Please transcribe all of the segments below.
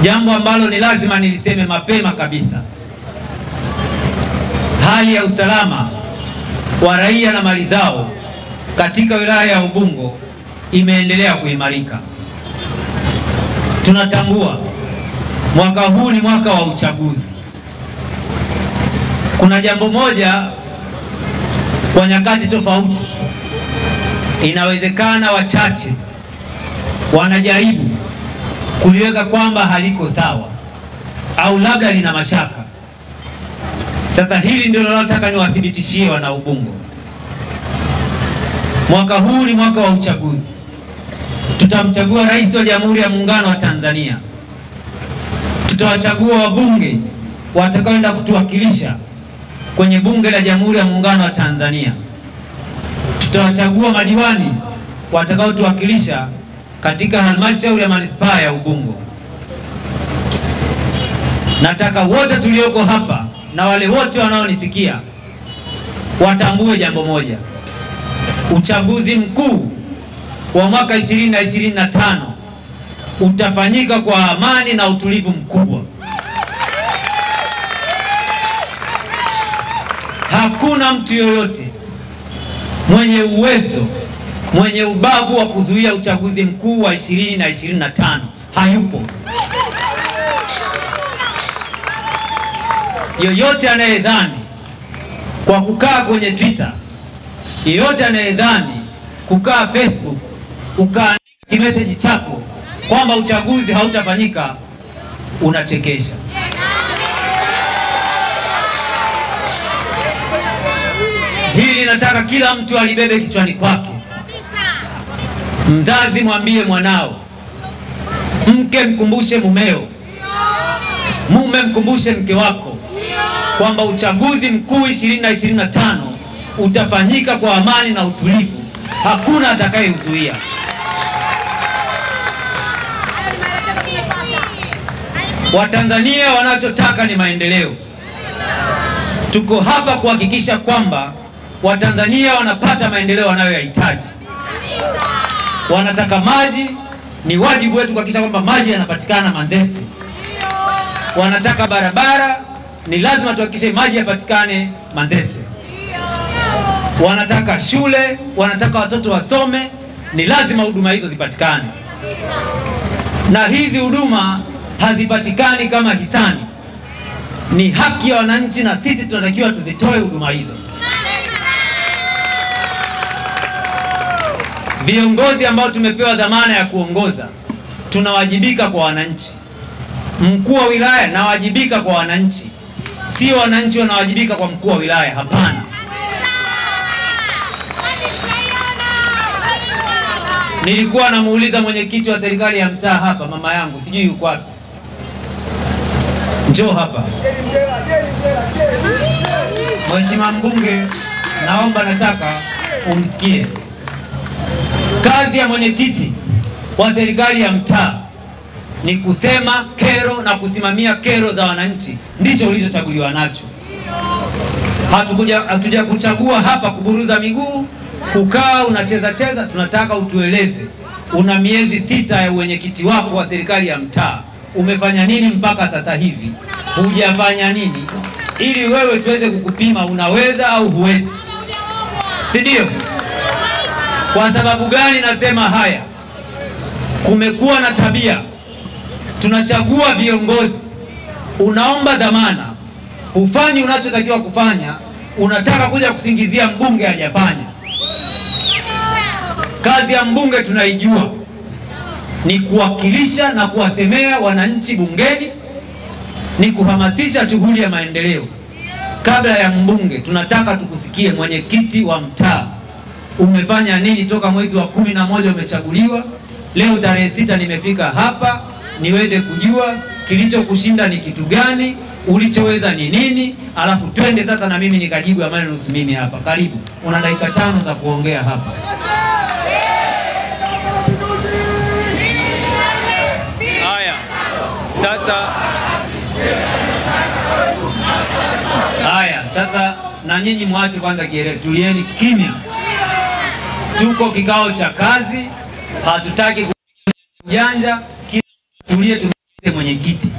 Jambo ambalo ni lazima niliseme mapema kabisa. Hali ya usalama wa raia na mali zao katika wilaya ya Ubungo imeendelea kuimarika. Tunatambua mwaka huu ni mwaka wa uchaguzi. Kuna jambo moja kwa nyakati tofauti, inawezekana wachache wanajaribu kuliweka kwamba haliko sawa au labda lina mashaka. Sasa hili ndio nataka niwathibitishie wana Ubungo. Mwaka huu ni mwaka wa uchaguzi. Tutamchagua Rais wa Jamhuri ya Muungano wa Tanzania. Tutawachagua wabunge watakaoenda kutuwakilisha kwenye Bunge la Jamhuri ya Muungano wa Tanzania. Tutawachagua madiwani watakaotuwakilisha katika halmashauri ya manispaa ya Ubungo. Nataka wote tulioko hapa na wale wote wanaonisikia watambue jambo moja. Uchaguzi mkuu wa mwaka 2025 utafanyika kwa amani na utulivu mkubwa. Hakuna mtu yoyote mwenye uwezo, mwenye ubavu wa kuzuia uchaguzi mkuu wa 2025. Hayupo. Yoyote anayedhani kwa kukaa kwenye Twitter, yoyote anayedhani kukaa Facebook, ukaandika message chako kwamba uchaguzi hautafanyika, unachekesha. Hili nataka kila mtu alibebe kichwani kwake. Mzazi mwambie mwanao, mke mkumbushe mumeo, mume mkumbushe mke wako kwamba uchaguzi mkuu 2025 utafanyika kwa amani na utulivu. Hakuna atakayeuzuia. Watanzania wanachotaka ni maendeleo. Tuko hapa kuhakikisha kwamba Watanzania wanapata maendeleo wanayoyahitaji. Wanataka maji, ni wajibu wetu kuhakikisha kwamba maji yanapatikana Manzese. Wanataka barabara, ni lazima tuhakikishe maji yapatikane Manzese. Wanataka shule, wanataka watoto wasome, ni lazima huduma hizo zipatikane. Na hizi huduma hazipatikani kama hisani. Ni haki ya wananchi na sisi tunatakiwa tuzitoe huduma hizo. Viongozi ambao tumepewa dhamana ya kuongoza, tunawajibika kwa wananchi. Mkuu wa wilaya nawajibika kwa wananchi. Sio wananchi wanawajibika kwa mkuu wa wilaya, hapana. Nilikuwa namuuliza mwenyekiti wa serikali ya mtaa hapa, mama yangu, sijui yuko wapi. Njoo hapa. Mheshimiwa mbunge, naomba nataka umsikie. Kazi ya mwenyekiti wa serikali ya mtaa ni kusema kero na kusimamia kero za wananchi. Ndicho ulichochaguliwa nacho. Hatuja kuchagua hapa kuburuza miguu, kukaa unacheza cheza. Tunataka utueleze, una miezi 6 ya mwenyekiti wako wa serikali ya mtaa, umefanya nini mpaka sasa hivi? Hujafanya nini? Ili wewe tuweze kukupima unaweza au huwezi. Si ndio? Kwa sababu gani nasema haya? Kumekuwa na tabia, tunachagua viongozi, unaomba dhamana, hufanyi unachotakiwa kufanya, unataka kuja kusingizia mbunge hajafanya. Kazi ya mbunge tunaijua, ni kuwakilisha na kuwasemea wananchi bungeni, ni kuhamasisha shughuli ya maendeleo. Kabla ya mbunge, tunataka tukusikie mwenyekiti wa mtaa, umefanya nini toka mwezi wa 11 umechaguliwa? Leo tarehe 6 nimefika hapa niweze kujua kilichokushinda ni kitu gani, ulichoweza ni nini, alafu twende sasa na mimi nikajibu amani nusu mimi hapa. Karibu, una dakika 5 za kuongea hapa. Haya, sasa na nyinyi mwache kwanza kiere, tulieni kimya. Tuko kikao cha kazi, hatutaki kujanja, tulie. mwenyekiti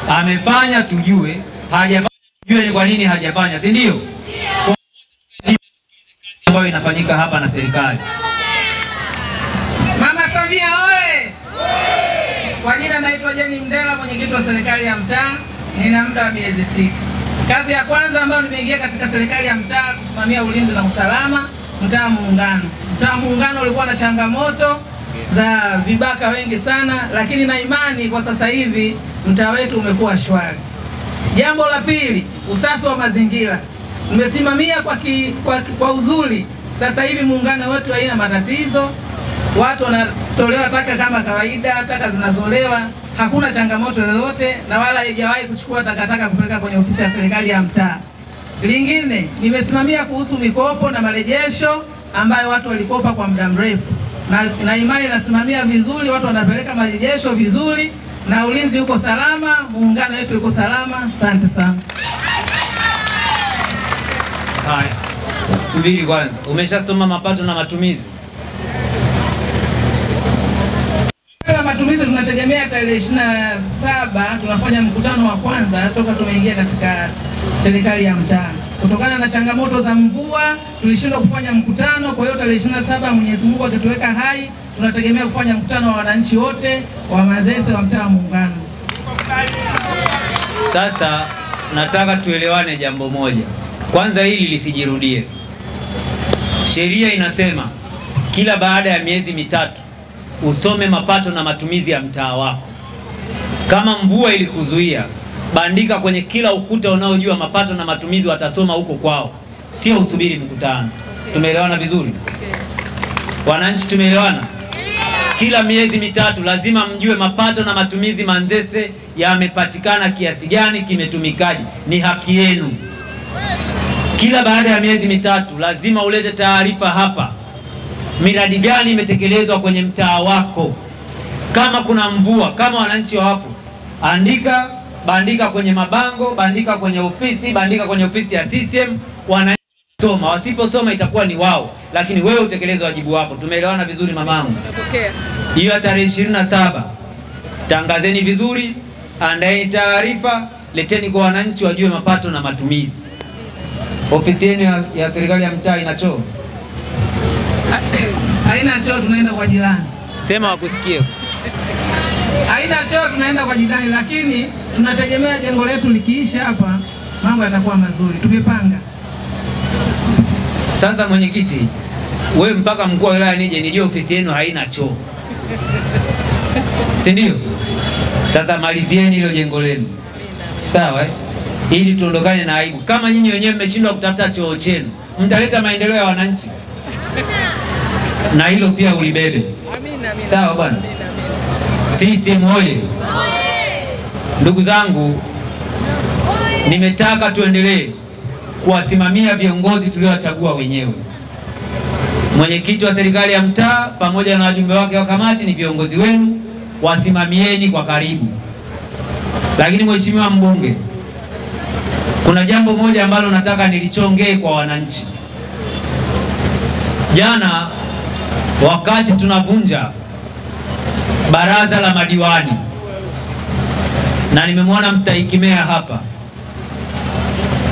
amefanya tujue, hajafanya tujue ni kwa nini hajafanya, si ndio? Ambayo inafanyika hapa na serikali. Mama Samia oye! Kwa jina naitwa Jeni Mndela, mwenyekiti wa serikali ya mtaa. Nina muda wa miezi 6. Kazi ya kwanza ambayo nimeingia katika serikali ya mtaa kusimamia ulinzi na usalama mtaa Muungano. Mtaa Muungano ulikuwa na changamoto za vibaka wengi sana, lakini na imani kwa sasa hivi mtaa wetu umekuwa shwari. Jambo la pili, usafi wa mazingira. Nimesimamia kwa uzuri. Sasa hivi Muungano wetu haina matatizo. Watu wanatolewa taka kama kawaida, taka zinazolewa, hakuna changamoto yoyote, na wala haijawahi kuchukua takataka kupeleka kwenye ofisi ya serikali ya mtaa. Lingine, nimesimamia kuhusu mikopo na marejesho ambayo watu walikopa kwa muda mrefu. Na imani nasimamia vizuri, watu wanapeleka marejesho vizuri na ulinzi uko salama, Muungano wetu uko salama. Asante sana. Haya. Subiri kwanza. Umeshasoma mapato na matumizi? Matumizi tunategemea tarehe 27 tunafanya mkutano wa kwanza toka tumeingia katika serikali ya mtaa. Kutokana na changamoto za mvua tulishindwa kufanya mkutano, kwa hiyo tarehe 27 Mwenyezi Mungu akituweka hai tunategemea kufanya mkutano wa wananchi wote wa Manzese wa mtaa Muungano. Sasa nataka tuelewane jambo moja. Kwanza hili lisijirudie. Sheria inasema kila baada ya miezi mitatu usome mapato na matumizi ya mtaa wako. Kama mvua ilikuzuia, bandika kwenye kila ukuta unaojua mapato na matumizi, watasoma huko kwao, sio usubiri mkutano. Tumeelewana vizuri? Wananchi tumeelewana? Kila miezi mitatu lazima mjue mapato na matumizi Manzese yamepatikana kiasi gani, kimetumikaje. Ni haki yenu. Kila baada ya miezi mitatu lazima ulete taarifa hapa, miradi gani imetekelezwa kwenye mtaa wako. Kama kuna mvua, kama wananchi wapo, andika, bandika kwenye mabango, bandika kwenye ofisi, bandika kwenye ofisi ya CCM, wananchi soma. Wasiposoma itakuwa ni wao, lakini wewe utekeleze wajibu wako. Tumeelewana vizuri mamangu? Hiyo tarehe 27 tangazeni vizuri, andaeni taarifa, leteni kwa wananchi wajue mapato na matumizi. Ofisi yenu ya serikali ya mtaa ina choo? Haina choo, tunaenda kwa jirani. Sema wakusikie. Haina choo, tunaenda kwa jirani, lakini tunategemea jengo letu likiisha hapa mambo yatakuwa mazuri. Tumepanga. Sasa mwenyekiti, wewe mpaka mkuu wa wilaya nije nijue ofisi yenu haina choo, si ndio? Sasa malizieni hilo jengo lenu, sawa ili tuondokane na aibu. Kama nyinyi wenyewe mmeshindwa kutafuta choo chenu, mtaleta maendeleo ya wananchi? Na hilo pia ulibebe. Sawa bwana? CCM oye! Ndugu zangu, nimetaka tuendelee kuwasimamia viongozi tuliowachagua wenyewe. Mwenyekiti wa serikali ya mtaa pamoja na wajumbe wake wa kamati ni viongozi wenu, wasimamieni kwa karibu. Lakini mheshimiwa mbunge, kuna jambo moja ambalo nataka nilichongee kwa wananchi. Jana wakati tunavunja baraza la madiwani, na nimemwona mstahiki meya hapa,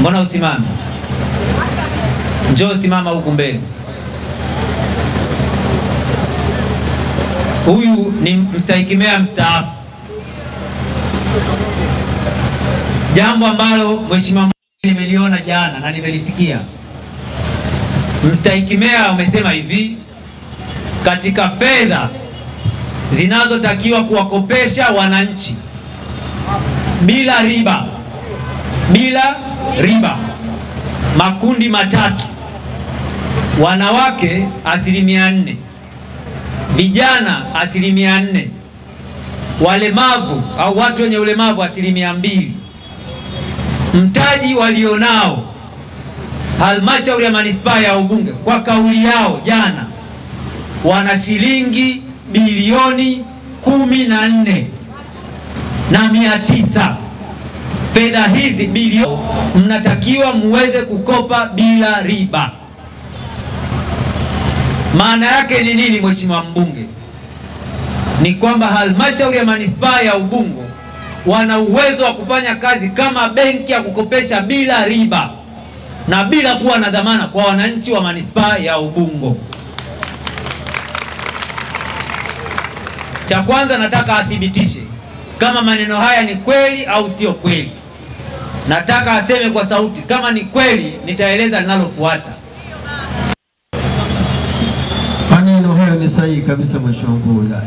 mbona usimame? Njoo simama huku mbele. Huyu ni mstahiki meya mstaafu. Jambo ambalo mheshimiwa nimeliona jana na nimelisikia, mstahiki meya umesema hivi, katika fedha zinazotakiwa kuwakopesha wananchi bila riba, makundi matatu: wanawake 4%, vijana 4%, walemavu au watu wenye ulemavu 2%. Mtaji walionao halmashauri ya manispaa ya Ubunge kwa kauli yao jana wana shilingi bilioni 14,900. Fedha hizi bilioni mnatakiwa muweze kukopa bila riba. Maana yake ni nini mheshimiwa mbunge? Ni kwamba halmashauri ya manispaa ya Ubungo wana uwezo wa kufanya kazi kama benki ya kukopesha bila riba na bila kuwa na dhamana kwa wananchi wa manispaa ya Ubungo. Cha kwanza nataka athibitishe kama maneno haya ni kweli au sio kweli. Nataka aseme kwa sauti kama ni kweli, nitaeleza linalofuata. Maneno hayo ni sahihi kabisa, Mheshimiwa Mkuu wa Wilaya.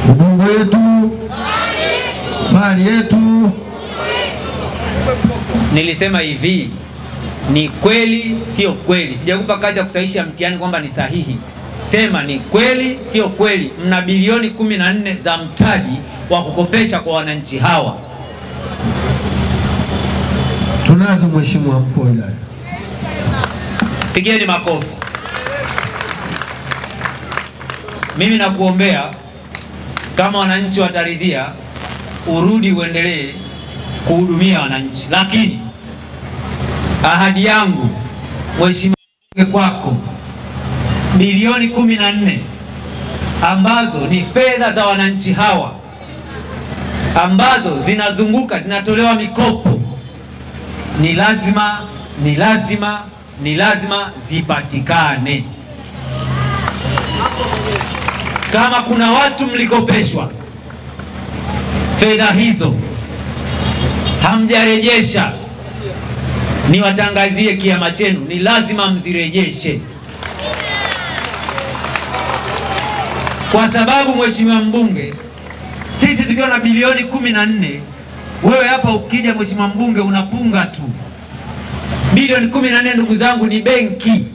Ubungo yetu, mali yetu. Nilisema hivi, ni kweli sio kweli. Sijakupa kazi ya kusahihisha mtihani kwamba ni sahihi. Sema ni kweli sio kweli. Mna bilioni 14 za mtaji wa kukopesha kwa wananchi hawa. Tunazo, Mheshimiwa Mkuu wa Wilaya. Pigeni makofi. Mimi nakuombea kama wananchi wataridhia, urudi uendelee kuhudumia wananchi. Lakini ahadi yangu Mheshimiwa Mbunge kwako, bilioni 14 ambazo ni fedha za wananchi hawa ambazo zinazunguka, zinatolewa mikopo, ni lazima zipatikane. Kama kuna watu mlikopeshwa fedha hizo hamjarejesha, niwatangazie kiama chenu, ni lazima mzirejeshe. Kwa sababu Mheshimiwa Mbunge, sisi tukiwa na bilioni 14, wewe hapa ukija Mheshimiwa Mbunge unapunga tu. Bilioni 14 ndugu zangu ni benki.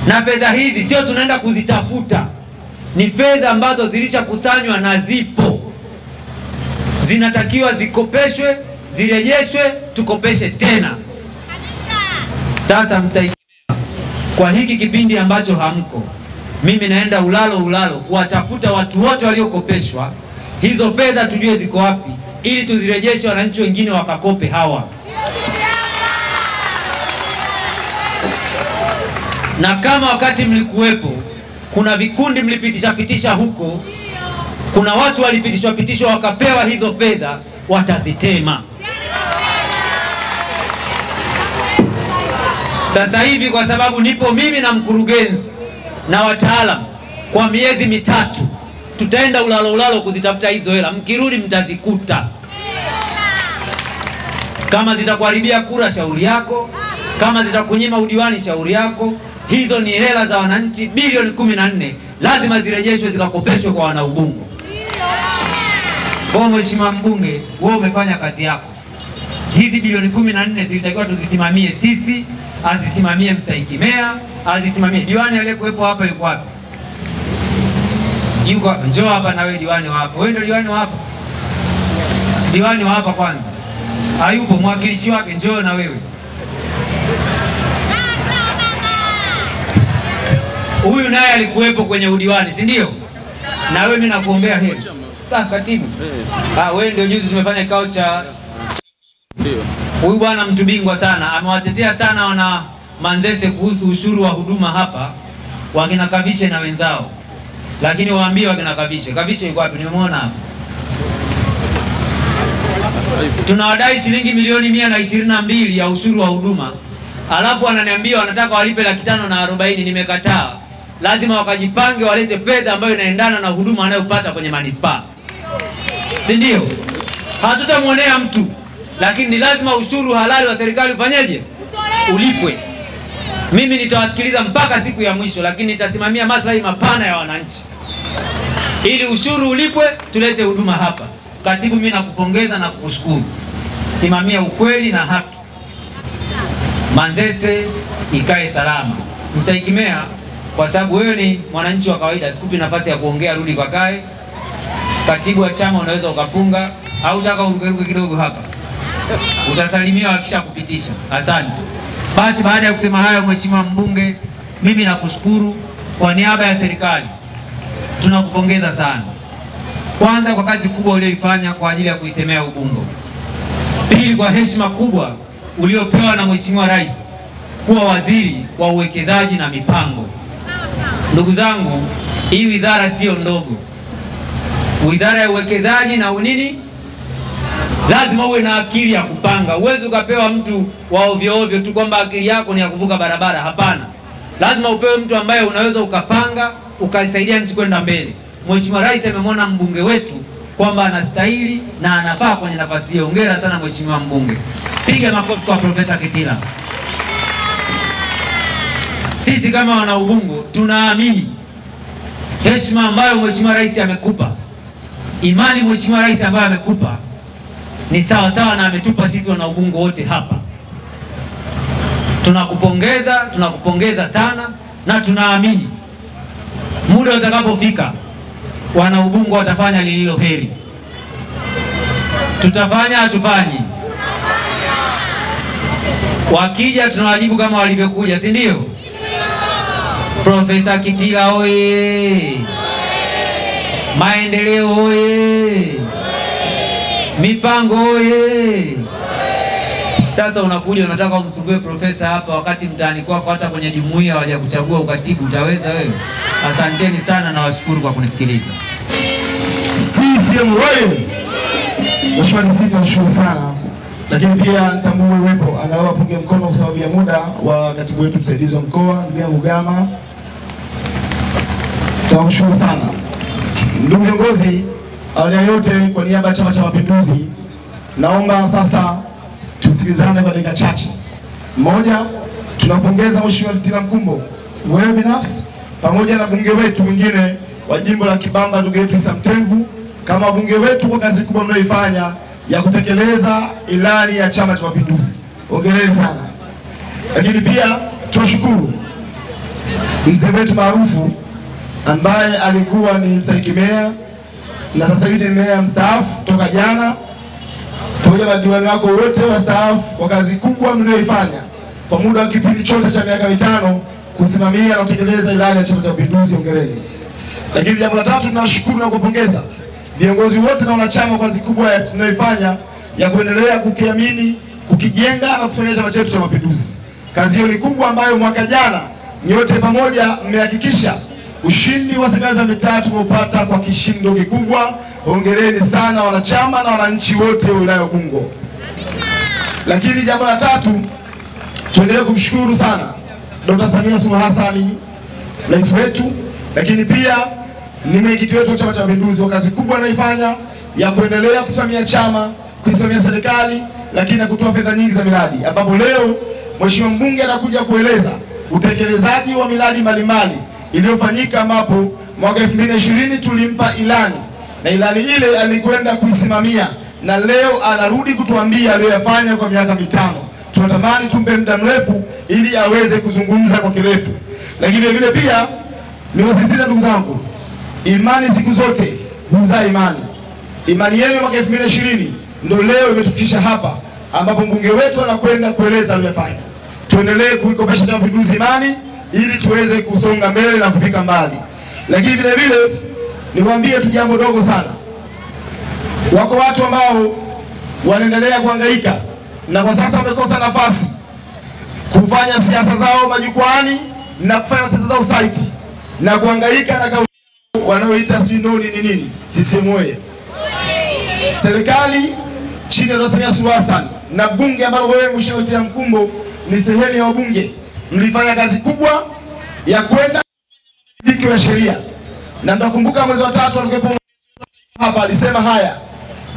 Na fedha hizi sio tunaenda kuzitafuta. Ni fedha ambazo zilishakusanywa na zipo. Zinatakiwa zikopeshwe, zirejeshwe, tukopeshe tena. Sasa mstahiki, kwa hiki kipindi ambacho hamko, mimi naenda ulalo kuwatafuta watu wote waliokopeshwa hizo fedha, tujue ziko wapi, ili tuzirejeshe wananchi wengine wakakope hawa. Na kama wakati mlikuwepo kuna vikundi mlipitisha huko, kuna watu walipitishwa wakapewa hizo fedha, watazitema. Sasa hivi kwa sababu nipo mimi na mkurugenzi na wataalamu, kwa miezi mitatu tutaenda ulalo kuzitafuta hizo hela. Mkirudi mtazikuta. Kama zitakuharibia kura, shauri yako. Kama zitakunyima udiwani, shauri yako. Hizo ni hela za wananchi, bilioni 14, lazima zirejeshwe, zikakopeshwe kwa wana Ubungo. Kwa Mheshimiwa Mbunge, wewe umefanya kazi yako. Hizi bilioni 14 zilitakiwa tuzisimamie sisi, azisimamie mstahiki meya, azisimamie diwani aliyekuwepo hapa. Yuko wapi? Yuko hapa. Njoo hapa na wewe diwani wako. Wewe ndio diwani hapa. Diwani hapa kwanza. Hayupo mwakilishi wake, njoo na wewe. Huyu naye alikuwepo kwenye udiwani, si ndio? Na wewe mimi nakuombea heri. Katibu. Wewe ndio juzi tumefanya kikao cha ndio. Huyu bwana mtu bingwa sana, amewatetea sana wana Manzese kuhusu ushuru wa huduma hapa, wakina Kavishe na wenzao. Lakini waambie wakina Kavishe yuko wapi? Nimemwona hapa. Tunawadai shilingi milioni 122 ya ushuru wa huduma. Alafu wananiambia wanataka walipe 540. Nimekataa. Lazima wakajipange, walete fedha ambayo inaendana na huduma anayopata kwenye manispaa. Si ndio? Hatutamuonea mtu, lakini ni lazima ushuru halali wa serikali ufanyeje? Ulipwe. Mimi nitawasikiliza mpaka siku ya mwisho, lakini nitasimamia maslahi mapana ya wananchi. Ili ushuru ulipwe, tulete huduma hapa. Katibu, mimi nakupongeza na kukushukuru. Simamia ukweli na haki. Manzese ikae salama. Mstahiki meya, kwa sababu wewe ni mwananchi wa kawaida, sikupi nafasi ya kuongea, rudi kwa kae. Katibu wa chama unaweza ukapunga au utaka uruke kidogo hapa. Utasalimiwa akisha kupitisha. Asante. Basi baada ya kusema hayo, Mheshimiwa Mbunge, mimi nakushukuru kwa niaba ya serikali. Tunakupongeza sana. Kwanza kwa kazi kubwa uliyoifanya kwa ajili ya kuisemea Ubungo. Pili, kwa heshima kubwa uliopewa na Mheshimiwa Rais kuwa waziri wa uwekezaji na mipango. Ndugu zangu, hii wizara sio ndogo. Wizara ya Uwekezaji na nini, lazima uwe na akili ya kupanga. Uwezi ukapewa mtu wa ovyo ovyo tu kwamba akili yako ni ya kuvuka barabara. Hapana, lazima upewe mtu ambaye unaweza ukapanga ukaisaidia nchi kwenda mbele. Mheshimiwa Rais amemwona mbunge wetu kwamba anastahili na anafaa kwenye nafasi hiyo. Hongera sana Mheshimiwa mbunge. Piga makofi kwa Profesa Kitila. Sisi kama wana Ubungo tunaamini heshima ambayo Mheshimiwa Rais amekupa, imani Mheshimiwa Rais ambayo amekupa ni sawa sawa na ametupa sisi wana Ubungo wote hapa. Tunakupongeza sana, na tunaamini muda utakapofika wana Ubungo watafanya lililo heri. Tutafanya hatufanyi? Wakija tunawajibu kama walivyokuja, si ndio? Profesa Kitila oye! Maendeleo oye! Mipango oye! Sasa unakuja unataka umsugue profesa hapa wakati mtaani kwako hata kwenye jumuiya hawajakuchagua ukatibu, utaweza wewe? Asanteni sana na washukuru kwa kunisikiliza. CCM oye! Mheshimiwa DC tunashukuru sana, lakini pia nitambue uwepo angalau apunge mkono kwa sababu ya muda wa katibu wetu msaidizi wa mkoa ndugu yangu Gama. Tunashukuru sana. Ndugu viongozi, awali ya yote kwa niaba ya Chama cha Mapinduzi naomba sasa tusikilizane kwa dakika chache. Moja, tunapongeza Mheshimiwa Kitila Mkumbo, wewe binafsi pamoja na bunge wetu mwingine wa jimbo la Kibamba ndugu yetu Isa Mtemvu kama bunge wetu kwa kazi kubwa mnayoifanya ya kutekeleza ilani ya Chama cha Mapinduzi. Hongereni sana. Lakini pia tunashukuru mzee wetu maarufu ambaye alikuwa ni mstahiki meya na sasa hivi ni meya mstaafu toka jana, pamoja na diwani wako wote wastaafu kwa kazi kubwa mlioifanya kwa muda wa kipindi chote cha miaka 5 kusimamia na kutekeleza ilani ya Chama cha Mapinduzi. Hongereni. Lakini jambo la tatu, tunashukuru na kupongeza viongozi wote na wanachama kwa kazi kubwa tunayoifanya ya kuendelea kukiamini, kukijenga na kusimamia chama chetu cha Mapinduzi. Kazi hiyo ni kubwa ambayo mwaka jana nyote pamoja mmehakikisha ushindi wa serikali za mitaa tumeupata kwa kishindo kikubwa. Hongereni sana wanachama na wananchi wote wa wilaya ya Ubungo. Lakini jambo la tatu, tuendelee kumshukuru sana Dr. Samia Suluhu Hassan, rais wetu, lakini pia ni mwenyekiti wetu wa Chama cha Mapinduzi kwa kazi kubwa anaifanya ya kuendelea kusimamia chama, kusimamia serikali, lakini na kutoa fedha nyingi za miradi, ambapo leo Mheshimiwa mbunge anakuja kueleza utekelezaji wa miradi mbalimbali iliyofanyika, ambapo mwaka 2020 tulimpa ilani na ilani ile alikwenda kuisimamia, na leo anarudi kutuambia aliyofanya kwa miaka 5. Tunatamani tumpe muda mrefu ili aweze kuzungumza kwa kirefu. Lakini vile pia niwasisitiza ndugu zangu, imani siku zote huzaa imani. Imani yenu mwaka 2020 ndio leo imetufikisha hapa ambapo mbunge wetu anakwenda kueleza aliyofanya. Tuendelee kuikopesha Chama cha Mapinduzi imani ili tuweze kusonga mbele na kufika mbali. Lakini vile vile niwaambie tu jambo dogo sana. Wako watu ambao wanaendelea kuhangaika na kwa sasa wamekosa nafasi kufanya siasa zao majukwani na kufanya siasa zao site na kuhangaika na kauli wanaoita sinoni ni nini. CCM oye! Serikali chini ya Dr. Samia Suluhu Hassan na bunge ambalo wewe Mheshimiwa Kitila Mkumbo ni sehemu ya wabunge, mlifanya kazi kubwa ya kwenda mabadiliko ya sheria, na mtakumbuka mwezi wa 3 alikuwa hapa alisema haya,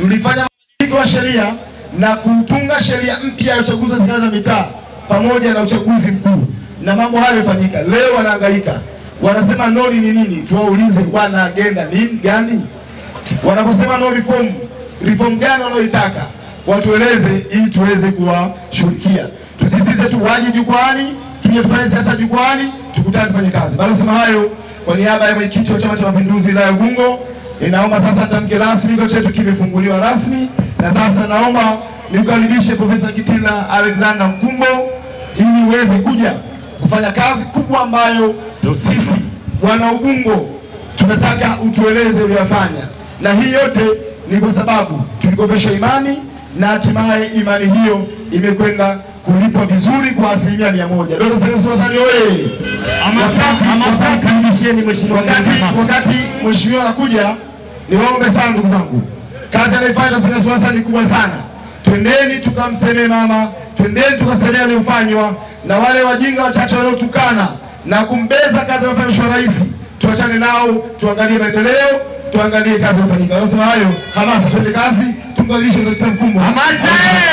mlifanya mabadiliko ya sheria na kutunga sheria mpya ya uchaguzi wa serikali za mitaa pamoja na uchaguzi mkuu, na mambo hayo yamefanyika. Leo wanahangaika, wanasema no ni nini? Tuwaulize wana agenda nini gani? Wanaposema no reform, reform gani wanaoitaka? Watueleze ili tuweze kuwashughulikia. Tusisitize tu waje jukwani, tuje tufanye siasa jukwani, tukutane tufanye kazi. Baada ya hayo, kwa niaba ya mwenyekiti wa Chama cha Mapinduzi wilaya ya Ubungo, ninaomba sasa tamke rasmi kikao chetu kimefunguliwa rasmi, na sasa naomba nimkaribishe Profesa Kitila Alexander Mkumbo ili uweze kuja kufanya kazi kubwa ambayo sisi wana Ubungo tunataka utueleze uliyofanya. Na hii yote ni kwa sababu tulikopesha imani na hatimaye imani hiyo imekwenda kulipwa vizuri kwa 100%. Dr. Samia Suluhu Hassan oye! Wakati mheshimiwa anakuja, niwaombe sana ndugu zangu, kazi anaifanya Samia Suluhu Hassan ni kubwa sana. Twendeni tukamsemee mama, twendeni tukasemea aliyofanywa, na wale wajinga wachache waliotukana na kumbeza kazi anayofanya Mheshimiwa Rais, tuachane nao, tuangalie maendeleo, tuangalie kazi inayofanyika. Nasema hayo, hamasa, twende kazi, tumbadilishe mkubwa. Hamasa!